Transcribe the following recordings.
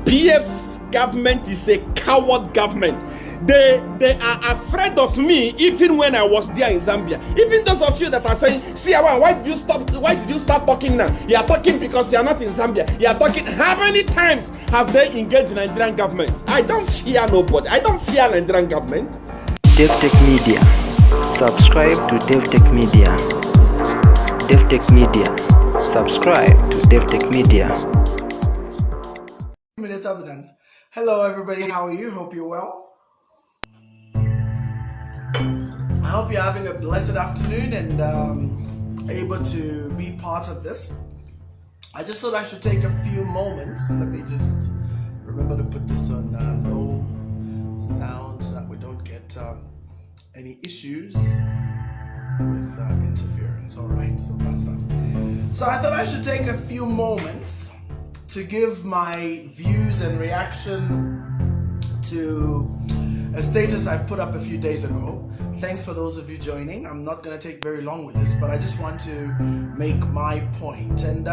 PF government is a coward government. They are afraid of me even when I was there in Zambia. Even those of you that are saying, see, why did you stop? Why did you start talking now? You are talking because you are not in Zambia. You are talking. How many times have they engaged the Nigerian government? I don't fear nobody. I don't fear Nigerian government. DevTech Media. Subscribe to DevTech Media. DevTech Media. Subscribe to DevTech Media. Minutes up done. Hello everybody, how are you? Hope you're well. I hope you're having a blessed afternoon and able to be part of this. I just thought I should take a few moments. Let me just remember to put this on low sound so that we don't get any issues with interference. All right, so that's that. So I thought I should take a few moments to give my views and reaction to a status I put up a few days ago. Thanks for those of you joining. I'm not going to take very long with this, but I just want to make my point. And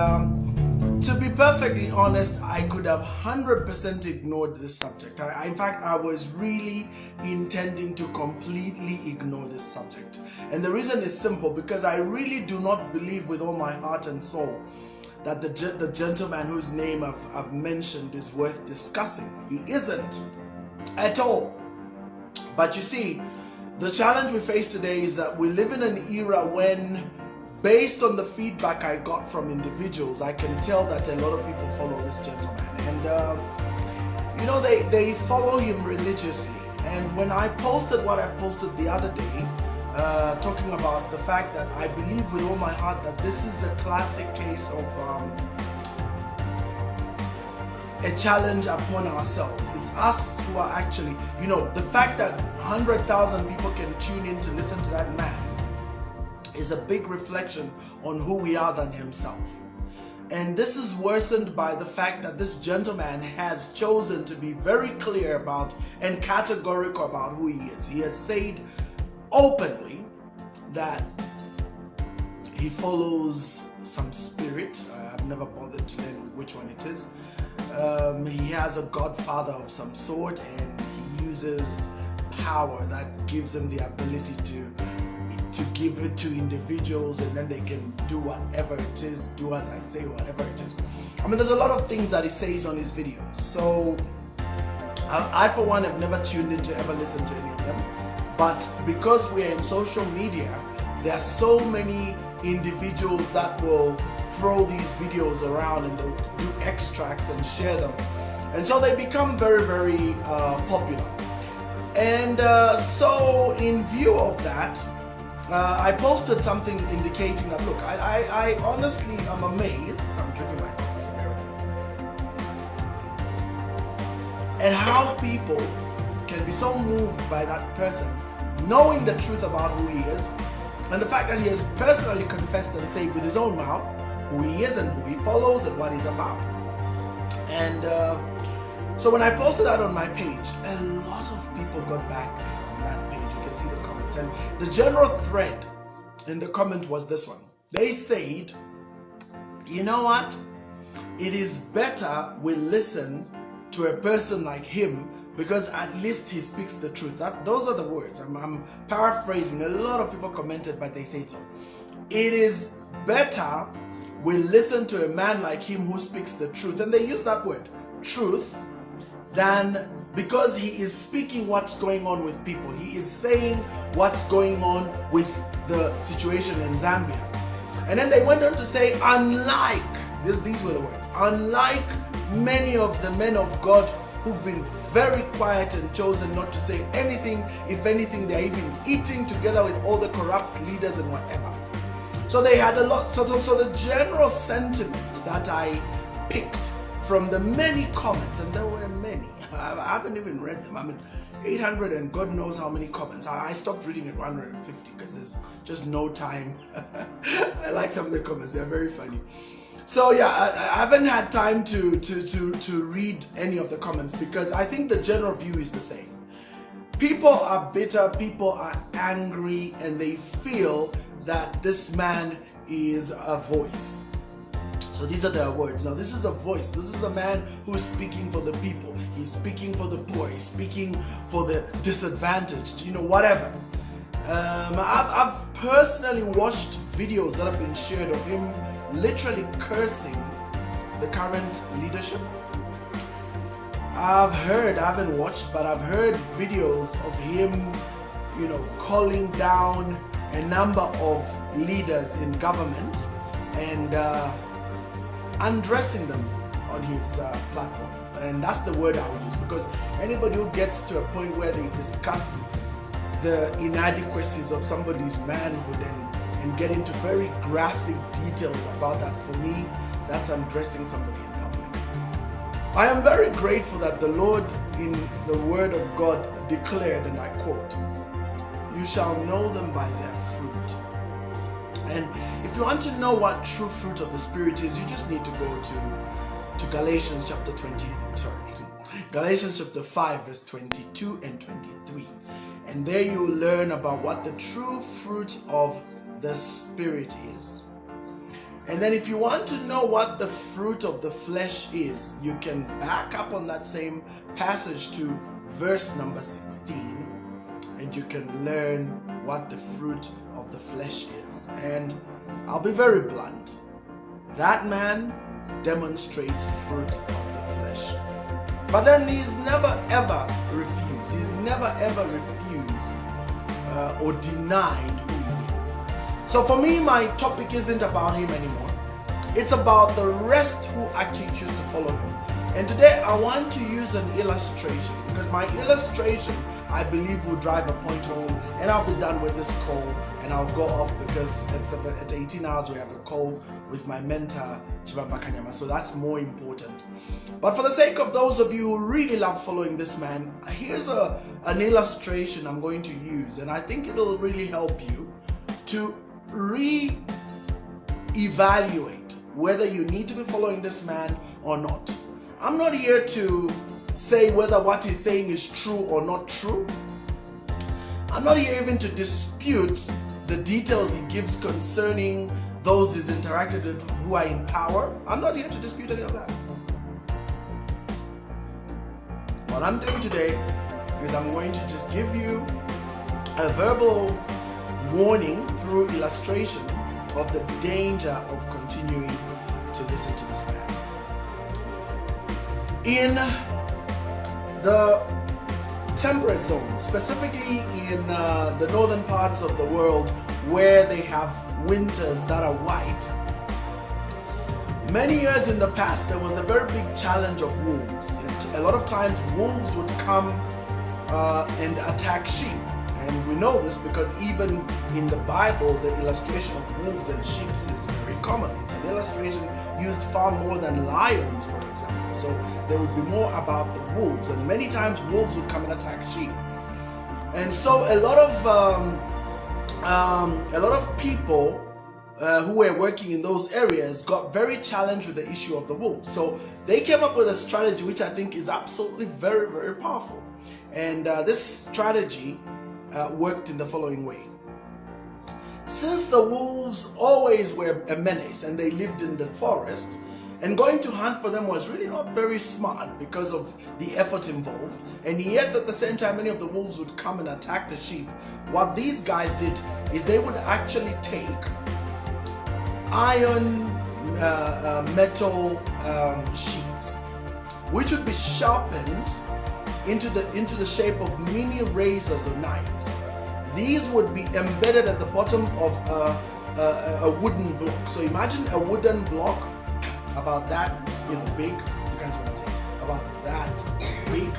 to be perfectly honest, I could have 100% ignored this subject. In fact, I was really intending to completely ignore this subject. And the reason is simple, because I really do not believe with all my heart and soul that the gentleman whose name I've mentioned is worth discussing. He isn't at all. But you see, the challenge we face today is that we live in an era when, based on the feedback I got from individuals, I can tell that a lot of people follow this gentleman. And, you know, they follow him religiously. And when I posted what I posted the other day, talking about the fact that I believe with all my heart that this is a classic case of a challenge upon ourselves. It's us who are actually, you know, the fact that 100,000 people can tune in to listen to that man is a big reflection on who we are than himself. And this is worsened by the fact that this gentleman has chosen to be very clear about and categorical about who he is. He has said openly that he follows some spirit. I've never bothered to learn which one it is. He has a godfather of some sort, and he uses power that gives him the ability to give it to individuals, and then they can do whatever it is, do as I say, whatever it is. I mean, there's a lot of things that he says on his videos. So I for one have never tuned in to ever listen to any of them. But because we're in social media, there are so many individuals that will throw these videos around and they'll do extracts and share them. And so they become very, very popular. And so in view of that, I posted something indicating that, look, I honestly am amazed. I'm drinking my coffee cigarette. And how people can be so moved by that person, knowing the truth about who he is, and the fact that he has personally confessed and said with his own mouth who he is and who he follows and what he's about. And so when I posted that on my page, a lot of people got back on that page. You can see the comments. And the general thread in the comment was this one. They said, you know what? It is better we listen to a person like him, because at least he speaks the truth. Those are the words. I'm paraphrasing. A lot of people commented, but they say so. It is better we listen to a man like him who speaks the truth, and they use that word, truth, than because he is speaking what's going on with people. He is saying what's going on with the situation in Zambia. And then they went on to say, unlike, these were the words, unlike many of the men of God who've been very quiet and chosen not to say anything. If anything, they're even eating together with all the corrupt leaders and whatever. So they had a lot. So the general sentiment that I picked from the many comments, and there were many, I haven't even read them. I mean, 800 and God knows how many comments. I stopped reading at 150 because there's just no time. I like some of the comments. They're very funny. So yeah, I haven't had time to read any of the comments, because I think the general view is the same. People are bitter, people are angry, and they feel that this man is a voice. So these are their words. Now this is a voice. This is a man who is speaking for the people. He's speaking for the poor. He's speaking for the disadvantaged, whatever. I've personally watched videos that have been shared of him literally cursing the current leadership. I haven't watched, but I've heard videos of him, calling down a number of leaders in government and undressing them on his platform. And that's the word I would use, because anybody who gets to a point where they discuss the inadequacies of somebody's manhood and get into very graphic details about that, for me, that's undressing somebody in public. I am very grateful that the Lord in the word of God declared, and I quote, "You shall know them by their fruit." And if you want to know what true fruit of the Spirit is, you just need to go to Galatians chapter 5 verse 22 and 23. And there you will learn about what the true fruit of the Spirit is. And then if you want to know what the fruit of the flesh is, you can back up on that same passage to verse number 16, and you can learn what the fruit of the flesh is. And I'll be very blunt. That man demonstrates fruit of the flesh. But then he's never ever refused. He's never ever refused or denied who he is. So for me, my topic isn't about him anymore. It's about the rest who actually choose to follow him. And today I want to use an illustration, because my illustration, I believe, will drive a point home. And I'll be done with this call and I'll go off, because it's at 18 hours we have a call with my mentor, Chibamba Kanyama. So that's more important. But for the sake of those of you who really love following this man, here's an illustration I'm going to use. And I think it'll really help you to re-evaluate whether you need to be following this man or not. I'm not here to say whether what he's saying is true or not true. I'm not here even to dispute the details he gives concerning those he's interacted with who are in power. I'm not here to dispute any of that. What I'm doing today is I'm going to just give you a verbal warning through illustration of the danger of continuing to listen to this man. In the temperate zone, specifically in the northern parts of the world where they have winters that are white, many years in the past there was a very big challenge of wolves. A lot of times wolves would come and attack sheep. And we know this because even in the Bible, the illustration of wolves and sheep is very common. It's an illustration used far more than lions, for example. So there would be more about the wolves, and many times wolves would come and attack sheep. And so a lot of people who were working in those areas got very challenged with the issue of the wolves. So they came up with a strategy which I think is absolutely very, very powerful. And this strategy worked in the following way. Since the wolves always were a menace and they lived in the forest, and going to hunt for them was really not very smart because of the effort involved, and yet at the same time many of the wolves would come and attack the sheep, what these guys did is they would actually take iron metal sheets, which would be sharpened into the shape of mini razors or knives. These would be embedded at the bottom of a wooden block. So imagine a wooden block about that big. You can't see what I'm saying. About that big.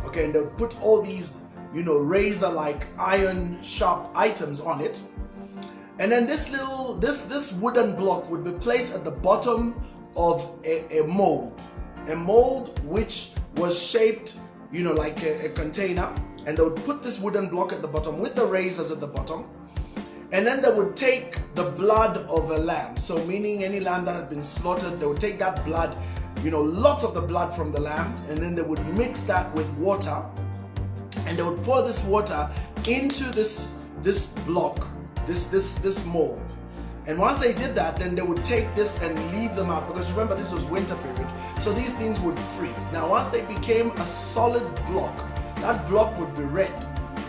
Okay, and they'll put all these razor-like iron sharp items on it. And then this wooden block would be placed at the bottom of a mold which was shaped like a container, and they would put this wooden block at the bottom with the razors at the bottom, and then they would take the blood of a lamb, so meaning any lamb that had been slaughtered, they would take that blood, lots of the blood from the lamb, and then they would mix that with water, and they would pour this water into this block, this mold, And once they did that, then they would take this and leave them out, because remember, this was winter period, so these things would freeze. Now once they became a solid block, that block would be red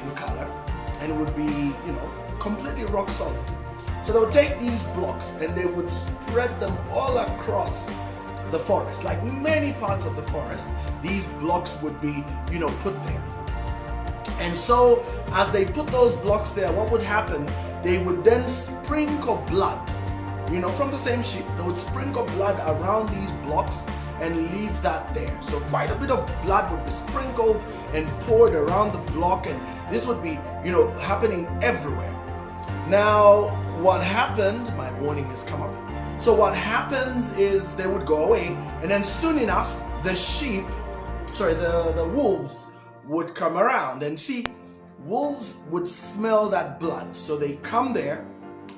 in color and would be, completely rock solid. So they would take these blocks and they would spread them all across the forest. Like many parts of the forest, these blocks would be, put there. And so as they put those blocks there, what would happen? They would then sprinkle blood, from the same sheep. They would sprinkle blood around these blocks and leave that there. So quite a bit of blood would be sprinkled and poured around the block, and this would be, happening everywhere. Now, what happened, my warning has come up. So what happens is they would go away, and then soon enough, the wolves would come around, and see, wolves would smell that blood. So they come there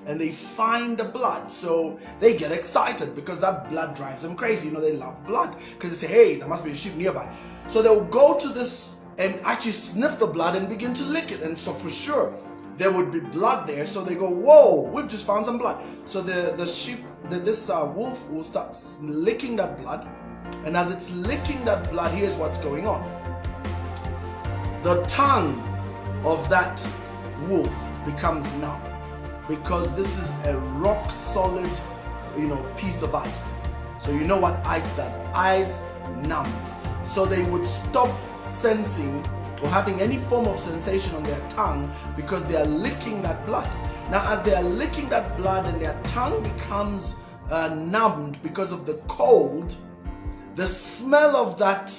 and they find the blood. So they get excited because that blood drives them crazy. They love blood, because they say, hey, there must be a sheep nearby. So they'll go to this and actually sniff the blood and begin to lick it. And so for sure, there would be blood there. So they go, whoa, we've just found some blood. So this wolf will start licking that blood. And as it's licking that blood, here's what's going on. The tongue of that wolf becomes numb, because this is a rock solid, piece of ice. So you know what ice does? Ice numbs. So they would stop sensing or having any form of sensation on their tongue, because they are licking that blood. Now as they are licking that blood and their tongue becomes numbed because of the cold, the smell of that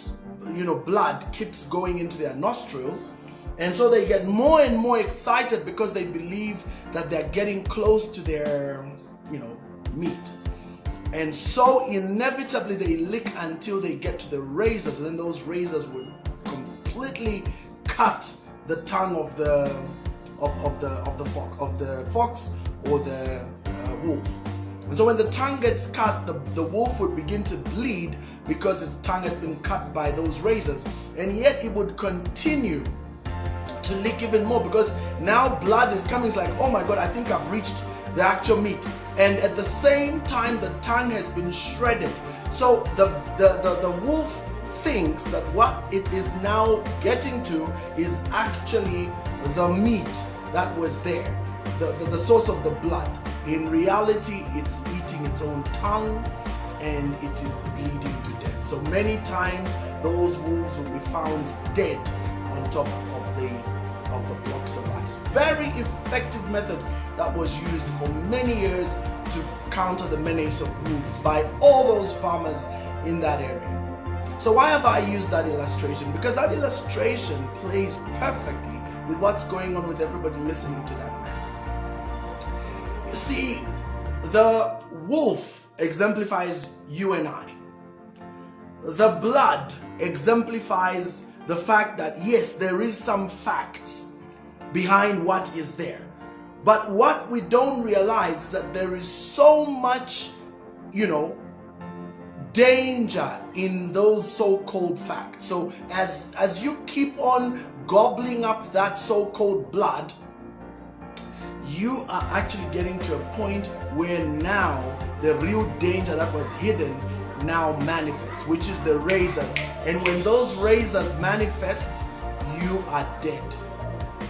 blood keeps going into their nostrils, and so they get more and more excited because they believe that they're getting close to their meat. And so inevitably they lick until they get to the razors, and then those razors would completely cut the tongue of the fox or the wolf. And so when the tongue gets cut, the wolf would begin to bleed because its tongue has been cut by those razors, and yet it would continue to lick even more, because now blood is coming. It's like, oh my God, I think I've reached the actual meat. And at the same time, the tongue has been shredded. So the wolf thinks that what it is now getting to is actually the meat that was there, the source of the blood. In reality, it's eating its own tongue, and it is bleeding to death. So many times those wolves will be found dead on top of the blocks of ice. Very effective method that was used for many years to counter the menace of wolves by all those farmers in that area. So why have I used that illustration? Because that illustration plays perfectly with what's going on with everybody listening to that man. You see, the wolf exemplifies you and I. The blood exemplifies the fact that yes, there is some facts behind what is there. But what we don't realize is that there is so much, danger in those so-called facts. So as you keep on gobbling up that so-called blood, you are actually getting to a point where now the real danger that was hidden now manifests, which is the razors. And when those razors manifest, you are dead.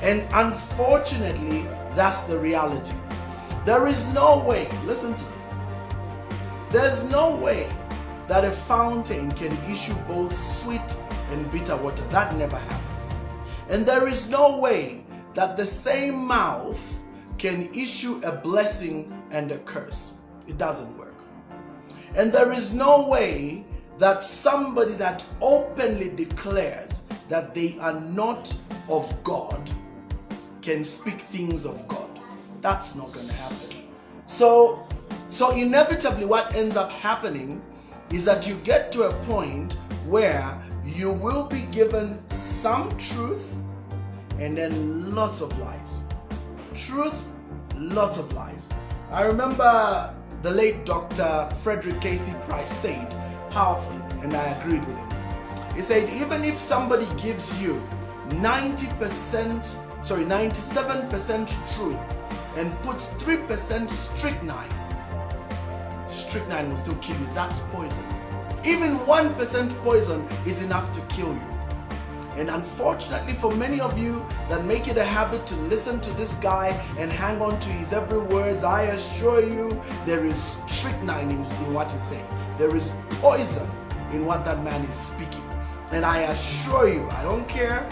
And unfortunately, that's the reality. There is no way, listen to me, there's no way that a fountain can issue both sweet and bitter water. That never happened. And there is no way that the same mouth can issue a blessing and a curse. It doesn't work. And there is no way that somebody that openly declares that they are not of God can speak things of God. That's not going to happen. So inevitably what ends up happening is that you get to a point where you will be given some truth and then lots of lies. Truth, lots of lies. I remember the late Dr. Frederick Casey Price said powerfully, and I agreed with him. He said, even if somebody gives you 97% truth and puts 3% strychnine, strychnine will still kill you. That's poison. Even 1% poison is enough to kill you. And unfortunately for many of you that make it a habit to listen to this guy and hang on to his every words, I assure you there is strychnine in what he's saying. There is poison in what that man is speaking. And I assure you, I don't care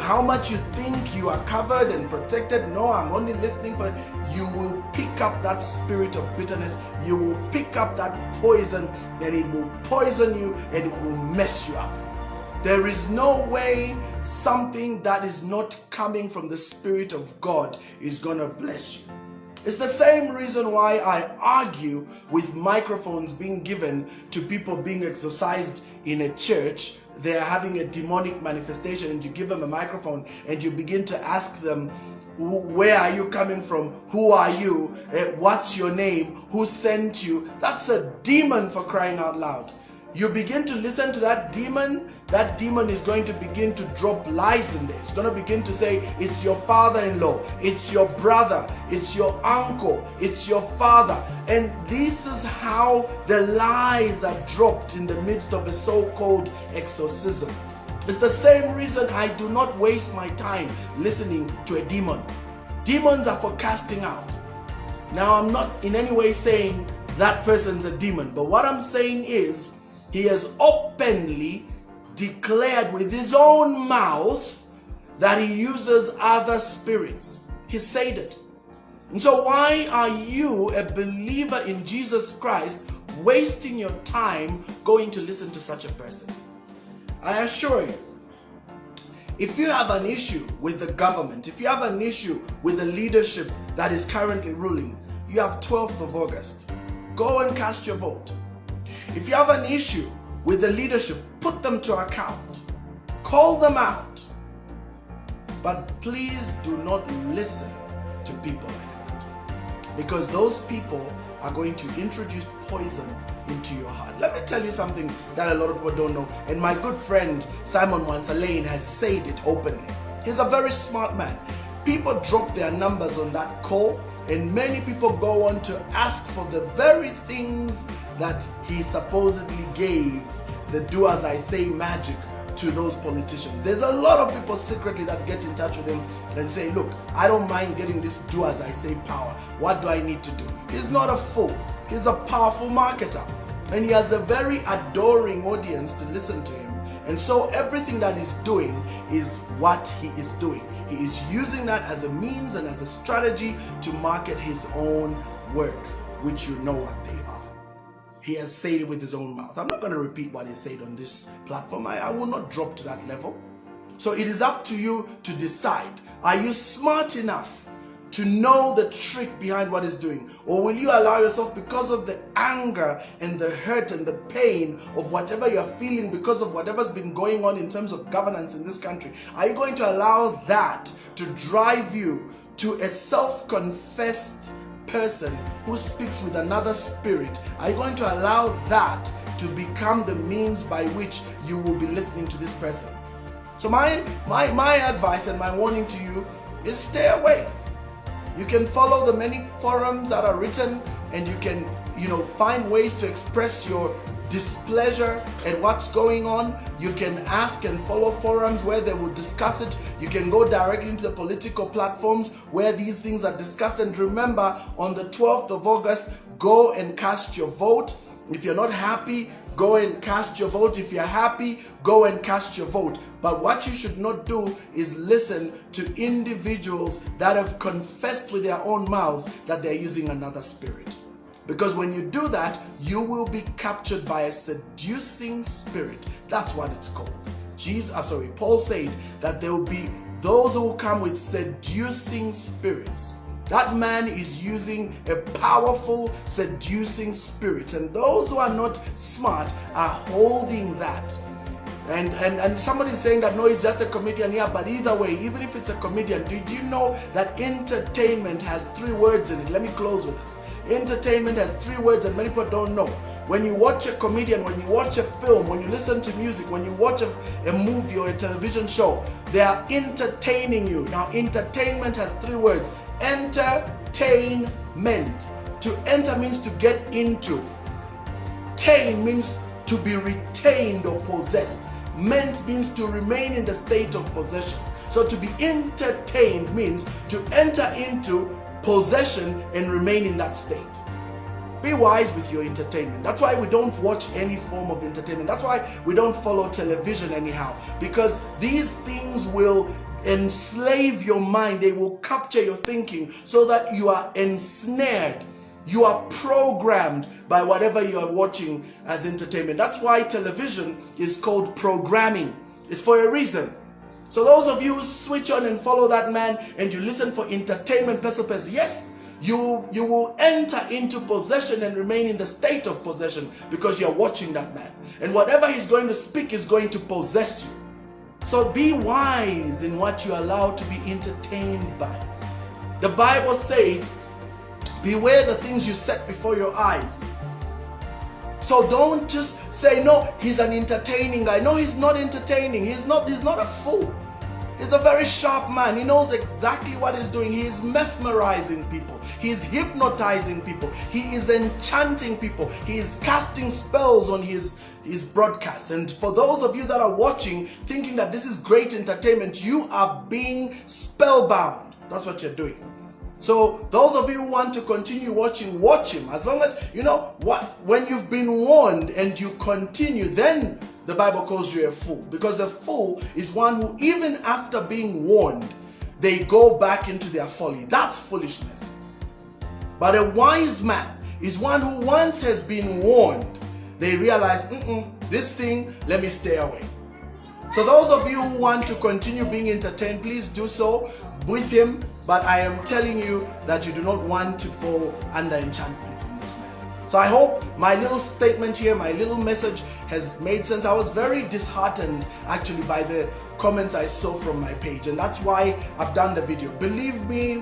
how much you think you are covered and protected. No, I'm only listening for you. Will pick up that spirit of bitterness. You will pick up that poison, and it will poison you and it will mess you up. There is no way something that is not coming from the Spirit of God is going to bless you. It's the same reason why I argue with microphones being given to people being exorcised in a church. They are having a demonic manifestation, and you give them a microphone and you begin to ask them, where are you coming from? Who are you? What's your name? Who sent you? That's a demon, for crying out loud. You begin to listen to that demon is going to begin to drop lies in there. It's going to begin to say, it's your father-in-law, it's your brother, it's your uncle, it's your father. And this is how the lies are dropped in the midst of a so-called exorcism. It's the same reason I do not waste my time listening to a demon. Demons are for casting out. Now, I'm not in any way saying that person's a demon, but what I'm saying is he has openly declared with his own mouth that he uses other spirits. He said it. And so why are you, a believer in Jesus Christ, wasting your time going to listen to such a person? I assure you, if you have an issue with the government, if you have an issue with the leadership that is currently ruling, you have 12th of August. Go and cast your vote. If you have an issue with the leadership, put them to account. Call them out. But please do not listen to people like that, because those people are going to introduce poison into your heart. Let me tell you something that a lot of people don't know, and my good friend Simon Mwansalane has said it openly. He's a very smart man. People drop their numbers on that call, and many people go on to ask for the very things that he supposedly gave the do as I say magic to those politicians. There's a lot of people secretly that get in touch with him and say, look, I don't mind getting this do as I say power. What do I need to do? He's not a fool. He's a powerful marketer, and he has a very adoring audience to listen to him. And so everything that he's doing is what he is doing. He is using that as a means and as a strategy to market his own works, which you know what they are. He has said it with his own mouth. I'm not going to repeat what he said on this platform. I will not drop to that level. So it is up to you to decide. Are you smart enough to know the trick behind what he's doing? Or will you allow yourself, because of the anger and the hurt and the pain of whatever you're feeling because of whatever's been going on in terms of governance in this country, are you going to allow that to drive you to a self-confessed person who speaks with another spirit? Are you going to allow that to become the means by which you will be listening to this person? So my advice and my warning to you is stay away. You can follow the many forums that are written, and you can, find ways to express your displeasure at what's going on. You can ask and follow forums where they will discuss it. You can go directly into the political platforms where these things are discussed. And remember, on the 12th of August, go and cast your vote. If you're not happy, go and cast your vote. If you're happy, go and cast your vote. But what you should not do is listen to individuals that have confessed with their own mouths that they're using another spirit. Because when you do that, you will be captured by a seducing spirit. That's what it's called. Paul said that there will be those who will come with seducing spirits. That man is using a powerful, seducing spirit. And those who are not smart are holding that. And somebody's saying that, no, it's just a comedian here. But either way, even if it's a comedian, did you know that entertainment has 3 words in it? Let me close with this. Entertainment has 3 words, and many people don't know. When you watch a comedian, when you watch a film, when you listen to music, when you watch a movie or a television show, they are entertaining you. Now, entertainment has 3 words. Enter, entertainment. To enter means to get into. Tain means to be retained or possessed. Ment means to remain in the state of possession. So to be entertained means to enter into possession and remain in that state. Be wise with your entertainment. That's why we don't watch any form of entertainment. That's why we don't follow television anyhow. Because these things will enslave your mind. They will capture your thinking so that you are ensnared. You are programmed by whatever you are watching as entertainment. That's why television is called programming. It's for a reason. So those of you who switch on and follow that man and you listen for entertainment, yes, you will enter into possession and remain in the state of possession because you're watching that man. And whatever he's going to speak is going to possess you. So be wise in what you allow to be entertained by. The Bible says, beware the things you set before your eyes. So don't just say, no, he's an entertaining guy. No, he's not entertaining. He's not a fool. He's a very sharp man. He knows exactly what he's doing. He is mesmerizing people. He is hypnotizing people. He is enchanting people. He is casting spells on his broadcasts. And for those of you that are watching, thinking that this is great entertainment, you are being spellbound. That's what you're doing. So those of you who want to continue watching, watch him. As long as, you know what, when you've been warned and you continue, then the Bible calls you a fool. Because a fool is one who, even after being warned, they go back into their folly. That's foolishness. But a wise man is one who once has been warned, they realize, this thing, let me stay away. So those of you who want to continue being entertained, please do so with him. But I am telling you that you do not want to fall under enchantment from this man. So I hope my little statement here, my little message has made sense. I was very disheartened actually by the comments I saw from my page, and that's why I've done the video. Believe me,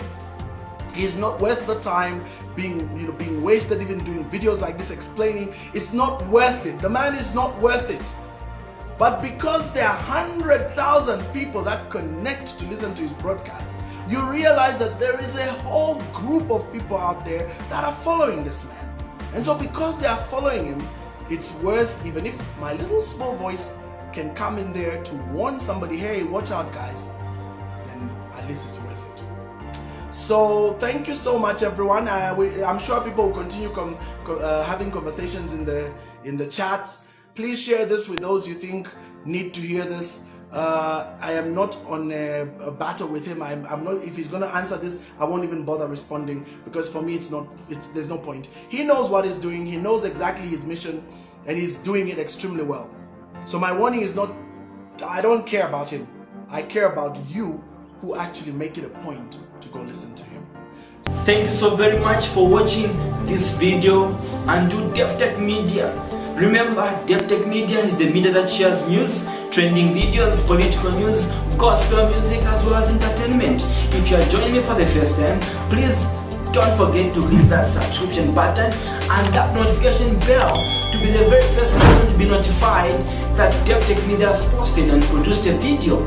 he's not worth the time being wasted even doing videos like this explaining. It's not worth it. The man is not worth it. But because there are 100,000 people that connect to listen to his broadcast, you realize that there is a whole group of people out there that are following this man. And so because they are following him, it's worth, even if my little small voice can come in there to warn somebody, hey, watch out guys, then at least it's worth it. So thank you so much everyone. I'm sure people will continue having conversations in the chats. Please share this with those you think need to hear this. I am not on a battle with him. I'm not. If he's going to answer this, I won't even bother responding, because for me there's no point. He knows what he's doing. He knows exactly his mission, and he's doing it extremely well. So my warning is not, I don't care about him. I care about you who actually make it a point to go listen to him. Thank you so very much for watching this video, and to DevTech Media. Remember, DevTech Media is the media that shares news, trending videos, political news, gospel music, as well as entertainment. If you are joining me for the first time, please don't forget to hit that subscription button and that notification bell to be the very first person to be notified that DevTech Media has posted and produced a video.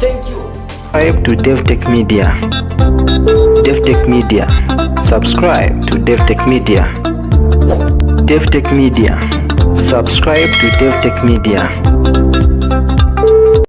Thank you. Subscribe to DevTech Media. DevTech Media. Subscribe to DevTech Media. DevTech Media. Subscribe to DevTech Media.